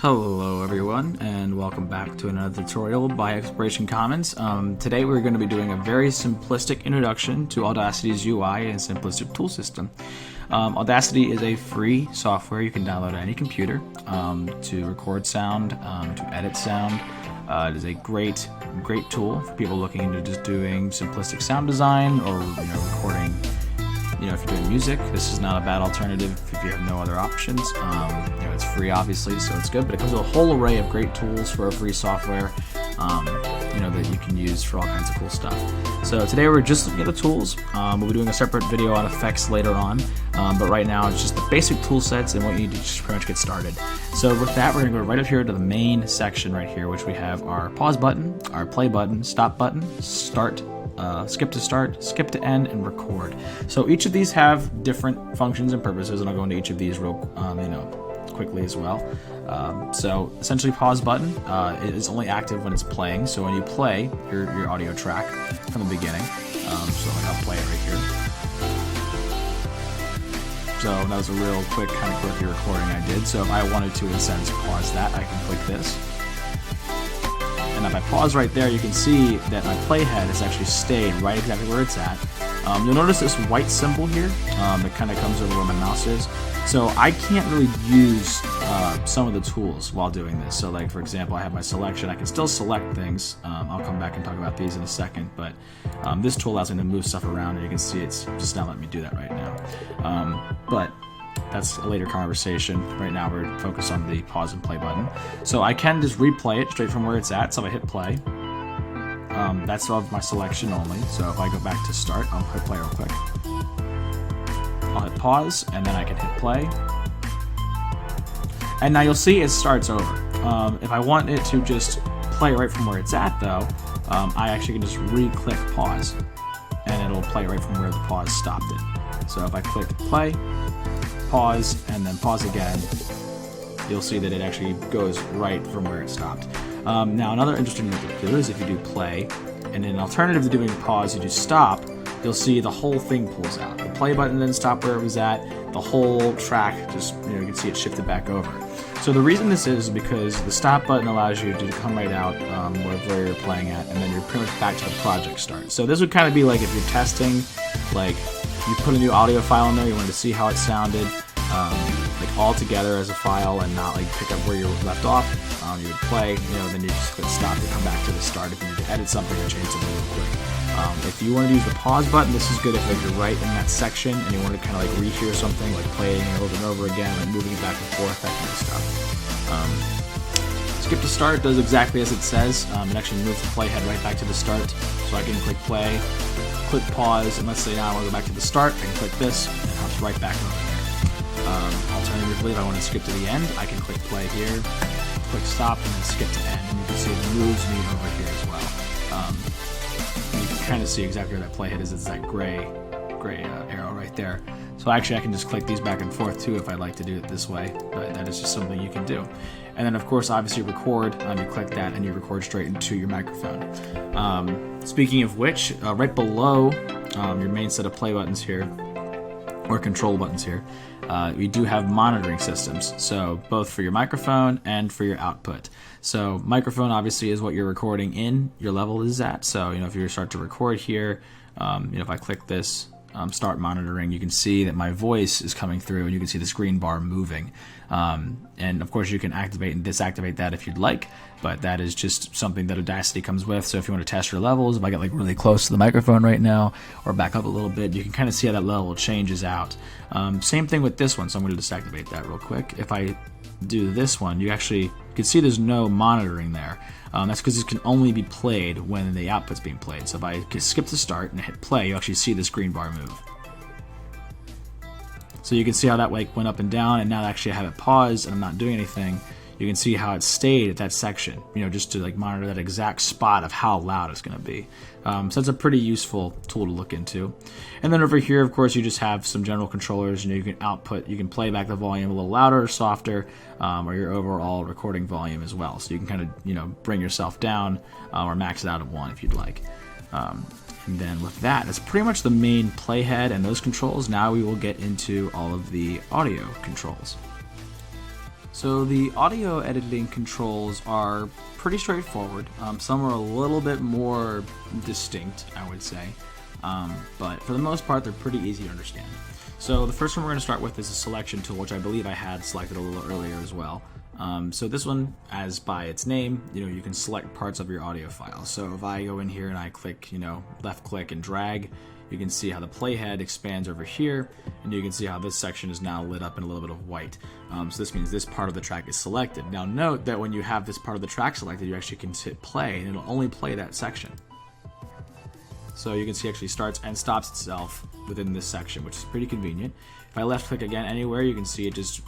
Hello everyone, and welcome back to another tutorial by Exploration Commons. Today we're going to be doing a very simplistic introduction to Audacity's UI and simplistic tool system. Audacity is a free software you can download on any computer to record sound, to edit sound. It is a great tool for people looking into just doing simplistic sound design or recording. If you're doing music, this is not a bad alternative if you have no other options. It's free, obviously, so it's good, but it comes with a whole array of great tools for a free software, that you can use for all kinds of cool stuff. So today we're just looking at the tools. We'll be doing a separate video on effects later on, but right now it's just the basic tool sets and what you need to just pretty much get started. So with that, we're going to go right up here to the main section right here, which we have our pause button, our play button, stop button, start, skip to start, skip to end, and record. So each of these have different functions and purposes, and I'll go into each of these real quickly as well. So essentially, pause button is only active when it's playing. So when you play your audio track from the beginning, so I'll play it right here. So that was a real quick kind of quirky recording I did. So if I wanted to, in a sense, pause that, I can click this. And if I pause right there, you can see that my playhead has actually stayed right exactly where it's at. You'll notice this white symbol here that kind of comes over where my mouse is. So I can't really use some of the tools while doing this. So like, for example, I have my selection. I can still select things. I'll come back and talk about these in a second. But this tool allows me to move stuff around, and you can see it's just not letting me do that right now. But that's a later conversation. Right now we're focused on the pause and play button. So I can just replay it straight from where it's at. So if I hit play, that's of my selection only. So if I go back to start, I'll hit play real quick. I'll hit pause, and then I can hit play. And now you'll see it starts over. If I want it to just play right from where it's at, though, I actually can just re-click pause, and it'll play right from where the pause stopped it. So if I click play, pause, and then pause again, you'll see that it actually goes right from where it stopped. Now, another interesting thing to do is if you do play, and in an alternative to doing pause, you do stop, you'll see the whole thing pulls out. The play button didn't stop where it was at. The whole track just, you can see it shifted back over. So the reason this is because the stop button allows you to come right out wherever you're playing at, and then you're pretty much back to the project start. So this would kind of be like if you're testing, like you put a new audio file in there, you wanted to see how it sounded, like all together as a file and not like pick up where you left off. You would play, then you just click stop to come back to the start if you need to edit something or change something real quick. If you want to use the pause button, this is good if like you're right in that section and you want to kind of like rehear something, like playing it over and over again, like moving it back and forth, that kind of stuff. Skip to start does exactly as it says. It actually moves the playhead right back to the start. So I can click play, click pause, and let's say now I want to go back to the start, I can click this, and it hops right back over there. Alternatively, if I want to skip to the end, I can click play here, click stop, and then skip to end, and you can see it moves me over here as well. You can kind of see exactly where that playhead is. It's that gray arrow right there. So actually I can just click these back and forth too if I'd like to do it this way, but that is just something you can do. And then of course obviously record, you click that and you record straight into your microphone. Speaking of which, right below your main set of play buttons here, or control buttons here, we do have monitoring systems, so both for your microphone and for your output. So microphone obviously is what you're recording in, your level is at. So if you start to record here, if I click this start monitoring, you can see that my voice is coming through and you can see this green bar moving. And of course you can activate and disactivate that if you'd like, but that is just something that Audacity comes with. So if you want to test your levels, if I get like really close to the microphone right now or back up a little bit, you can kind of see how that level changes out. Same thing with this one, so I'm going to disactivate that real quick. If I do this one, you can see there's no monitoring there. That's because it can only be played when the output's being played. So if I skip the start and hit play, you actually see this green bar move. So you can see how that went up and down, and now actually I have it paused and I'm not doing anything. You can see how it stayed at that section, just to like monitor that exact spot of how loud it's going to be. So that's a pretty useful tool to look into. And then over here, of course, you just have some general controllers. You can output, you can play back the volume a little louder or softer, or your overall recording volume as well. So you can kind of, bring yourself down or max it out at 1 if you'd like. And then with that, that's pretty much the main playhead and those controls. Now we will get into all of the audio controls. So the audio editing controls are pretty straightforward. Some are a little bit more distinct, I would say, but for the most part they're pretty easy to understand. So the first one we're going to start with is a selection tool, which I believe I had selected a little earlier as well. So this one, as by its name, you can select parts of your audio file. So if I go in here and I click, left click and drag, you can see how the playhead expands over here, and you can see how this section is now lit up in a little bit of white. So this means this part of the track is selected. Now note that when you have this part of the track selected, you actually can hit play, and it'll only play that section. So you can see it actually starts and stops itself within this section, which is pretty convenient. If I left click again anywhere, you can see it just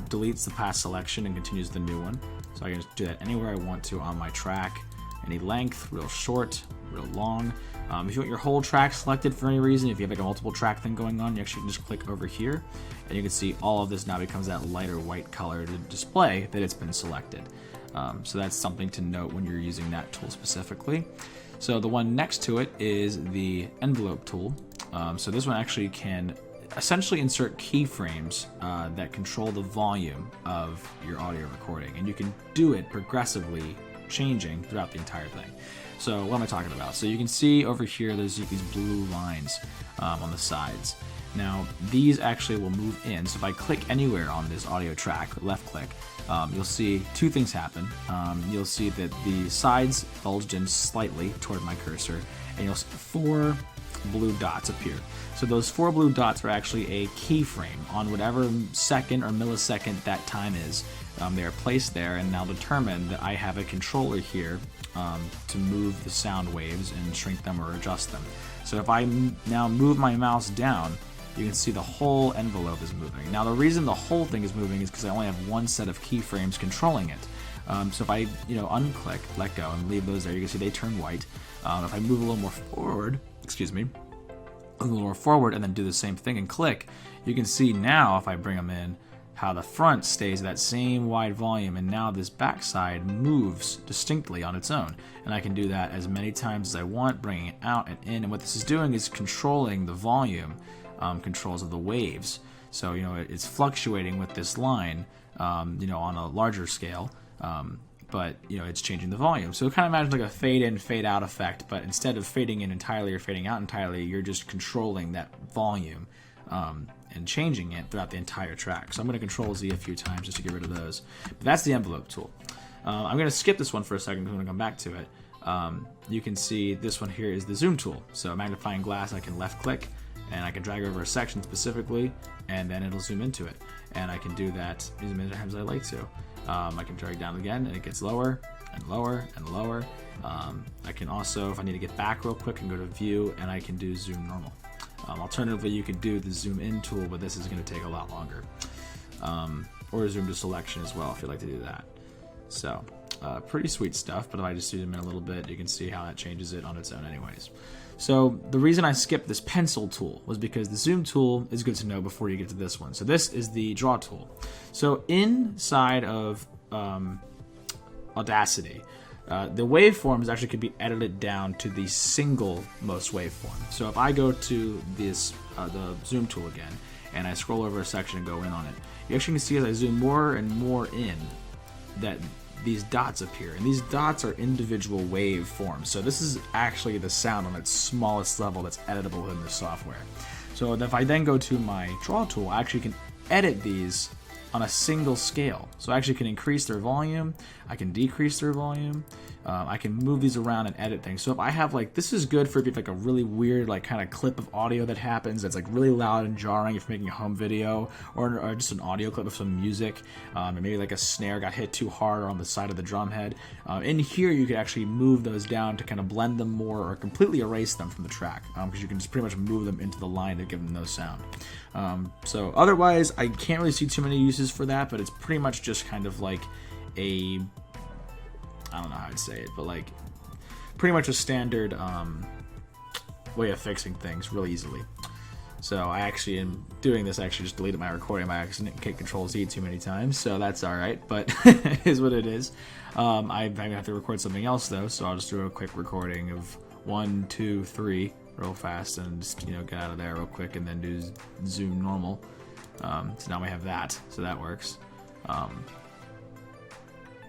deletes the past selection and continues the new one. So I can just do that anywhere I want to on my track. Any length, real short, real long. If you want your whole track selected for any reason, if you have like a multiple track thing going on, you actually can just click over here, and you can see all of this now becomes that lighter white color to display that it's been selected. So that's something to note when you're using that tool specifically. So the one next to it is the envelope tool. So this one actually can essentially insert keyframes that control the volume of your audio recording, and you can do it progressively changing throughout the entire thing. So what am I talking about? So you can see over here there's these blue lines on the sides. Now these actually will move in. So if I click anywhere on this audio track, left click, you'll see two things happen. You'll see that the sides bulged in slightly toward my cursor, and you'll see 4 blue dots appear. So those 4 blue dots are actually a keyframe on whatever second or millisecond that time is. They are placed there and now determine that I have a controller here to move the sound waves and shrink them or adjust them. So if I now move my mouse down, you can see the whole envelope is moving. Now the reason the whole thing is moving is because I only have one set of keyframes controlling it. So if I unclick, let go, and leave those there, you can see they turn white. If I move a little more forward, a little more forward and then do the same thing and click, you can see now if I bring them in how the front stays that same wide volume, and now this backside moves distinctly on its own, and I can do that as many times as I want, bringing it out and in. And what this is doing is controlling the volume controls of the waves. So it's fluctuating with this line on a larger scale, but it's changing the volume. So kind of imagine like a fade in, fade out effect, but instead of fading in entirely or fading out entirely, you're just controlling that volume and changing it throughout the entire track. So I'm going to Control Z a few times just to get rid of those. But that's the envelope tool. I'm going to skip this one for a second because I'm going to come back to it. You can see this one here is the zoom tool. So magnifying glass, I can left click and I can drag over a section specifically, and then it'll zoom into it. And I can do that as many times as I like to. I can drag down again and it gets lower and lower and lower. I can also, if I need to get back real quick, and go to view, and I can do zoom normal. Alternatively, you could do the zoom in tool, but this is going to take a lot longer. Or zoom to selection as well if you'd like to do that. So pretty sweet stuff, but if I just zoom in a little bit, you can see how that changes it on its own anyways. So the reason I skipped this pencil tool was because the zoom tool is good to know before you get to this one. So this is the draw tool. So inside of Audacity, the waveforms actually could be edited down to the single most waveform. So if I go to this the zoom tool again, and I scroll over a section and go in on it, you actually can see as I zoom more and more in that these dots appear, and these dots are individual waveforms. So this is actually the sound on its smallest level that's editable in the software. So if I then go to my draw tool, I actually can edit these on a single scale. So I actually can increase their volume, I can decrease their volume, I can move these around and edit things. So if I have this is good for if you have like a really weird kind of clip of audio that happens that's like really loud and jarring if you're making a home video, or just an audio clip of some music, and maybe like a snare got hit too hard or on the side of the drum head. In here you could actually move those down to kind of blend them more or completely erase them from the track, because you can just pretty much move them into the line to give them no sound. So otherwise I can't really see too many uses for that, but it's pretty much just kind of like a, I don't know how I'd say it, but like pretty much a standard way of fixing things really easily. So I actually, in doing this, I actually just deleted my recording by accident and hit Control Z too many times, so that's alright, but it is what it is. I'm going to have to record something else though, so I'll just do a quick recording of 1, 2, 3 real fast, and just get out of there real quick, and then do zoom normal. So now we have that, so that works.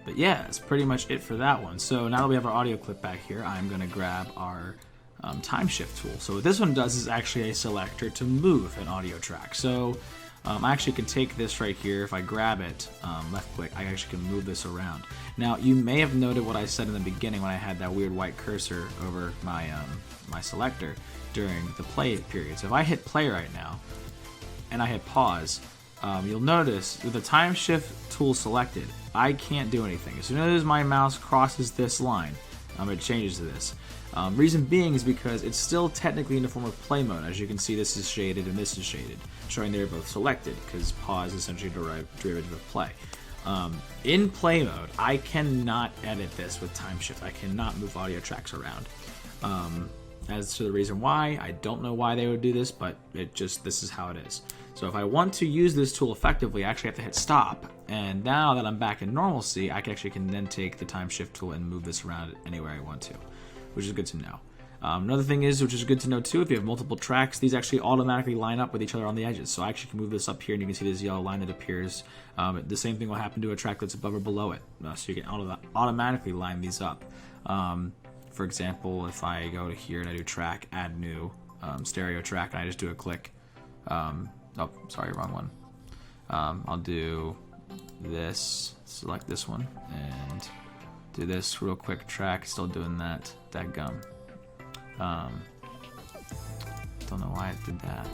But yeah, that's pretty much it for that one. So now that we have our audio clip back here, I'm going to grab our time shift tool. So what this one does is actually a selector to move an audio track. So I actually can take this right here. If I grab it, left click, I actually can move this around. Now you may have noted what I said in the beginning when I had that weird white cursor over my my selector during the play period. So if I hit play right now and I hit pause, you'll notice with the time shift tool selected, I can't do anything. As soon as my mouse crosses this line, it changes to this. Reason being is because it's still technically in the form of play mode. As you can see, this is shaded and this is shaded, showing they're both selected because pause is essentially derivative of play. In play mode, I cannot edit this with time shift. I cannot move audio tracks around. As to the reason why, I don't know why they would do this, but this is how it is. So if I want to use this tool effectively, I actually have to hit stop. And now that I'm back in normalcy, I can then take the time shift tool and move this around anywhere I want to, which is good to know. Another thing is, which is good to know too, if you have multiple tracks, these actually automatically line up with each other on the edges. So I actually can move this up here and you can see this yellow line that appears. The same thing will happen to a track that's above or below it. So you can automatically line these up. For example, if I go to here and I do track, add new stereo track, and I just do a click. Oh, sorry, wrong one. I'll do this, select this one, and do this real quick track. Still doing that. Dadgum. Don't know why it did that.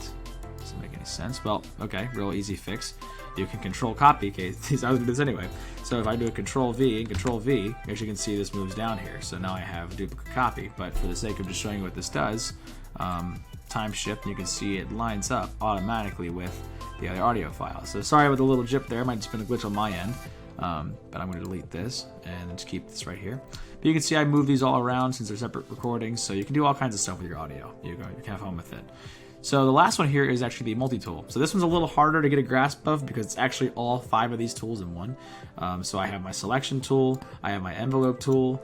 Doesn't make any sense. Well, okay, real easy fix. You can control copy. Okay, I was gonna do this anyway. So if I do a control V and control V, as you can see, this moves down here. So now I have a duplicate copy. But for the sake of just showing you what this does, time shift, you can see it lines up automatically with the other audio file. So sorry about the little jip there. It might just been a glitch on my end. But I'm going to delete this and just keep this right here. But you can see I move these all around since they're separate recordings, so you can do all kinds of stuff with your audio. You can have fun with it. So the last one here is actually the multi-tool. So this one's a little harder to get a grasp of because it's actually all 5 of these tools in one. So I have my selection tool, I have my envelope tool.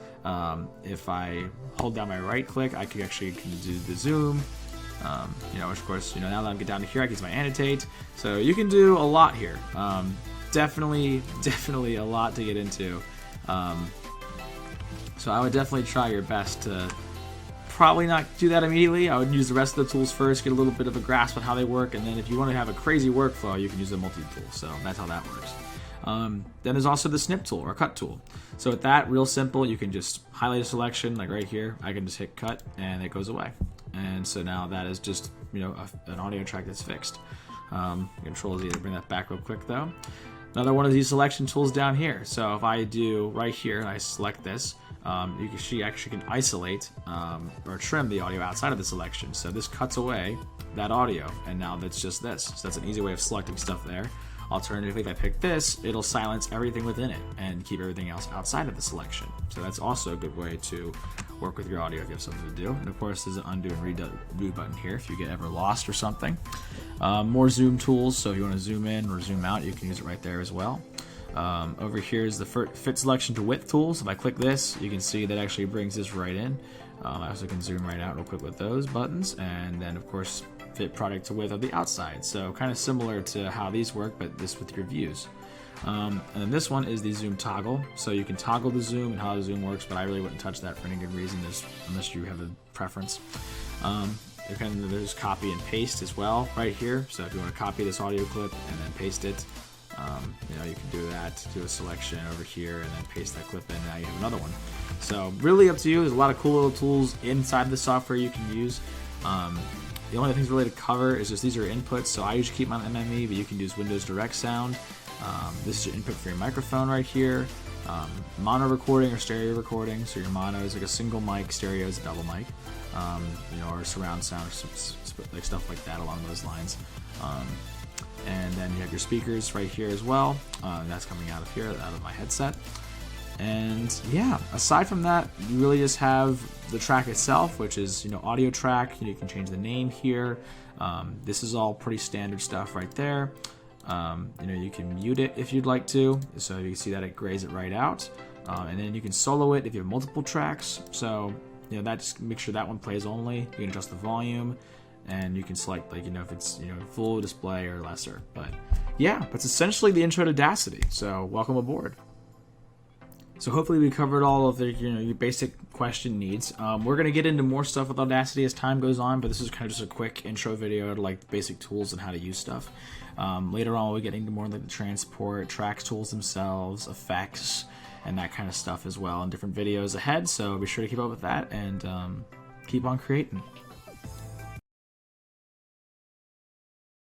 If I hold down my right click, I can actually do the zoom. Which of course, now that I'm getting down to here, I can use my annotate. So you can do a lot here. Definitely a lot to get into. So I would definitely try your best to probably not do that immediately. I would use the rest of the tools first, get a little bit of a grasp on how they work, and then if you want to have a crazy workflow, you can use the multi-tool. So that's how that works. Then there's also the snip tool or cut tool. So with that, real simple, you can just highlight a selection, like right here. I can just hit cut and it goes away. And so now that is just an audio track that's fixed. Control Z to bring that back real quick though. Another one of these selection tools down here. So if I do right here and I select this, she actually can isolate or trim the audio outside of the selection. So this cuts away that audio, and now that's just this. So that's an easy way of selecting stuff there. Alternatively, if I pick this, it'll silence everything within it and keep everything else outside of the selection. So that's also a good way to work with your audio if you have something to do. And of course, there's an undo and redo button here if you get ever lost or something. More zoom tools, so if you want to zoom in or zoom out, you can use it right there as well. Over here is the fit selection to width tool. So if I click this, you can see that actually brings this right in. I also can zoom right out real quick with those buttons, and then of course fit product to width of the outside. So kind of similar to how these work, but this with your views. And then this one is the zoom toggle. So you can toggle the zoom and how the zoom works, but I really wouldn't touch that for any good reason, unless you have a preference. There's copy and paste as well right here. So if you want to copy this audio clip and then paste it, you can do that, do a selection over here and then paste that clip in, and now you have another one. So really up to you. There's a lot of cool little tools inside the software you can use. The only things really to cover is just these are inputs. So I usually keep my MME, but you can use Windows Direct Sound. This is your input for your microphone right here. Mono recording or stereo recording. So your mono is like a single mic, stereo is a double mic. Or surround sound, or like stuff like that along those lines. And then you have your speakers right here as well. That's coming out of here, out of my headset. And yeah, aside from that, you really just have the track itself, which is audio track. You can change the name here. This is all pretty standard stuff right there. You can mute it if you'd like to. So you can see that it grays it right out. And then you can solo it if you have multiple tracks. So that just make sure that one plays only. You can adjust the volume, and you can select if it's full display or lesser. But yeah, that's essentially the intro to Audacity. So welcome aboard. So hopefully we covered all of the your basic question needs. We're gonna get into more stuff with Audacity as time goes on, but this is kind of just a quick intro video to like basic tools and how to use stuff. Later on we'll get into more like the transport, tracks tools themselves, effects, and that kind of stuff as well in different videos ahead. So be sure to keep up with that and keep on creating.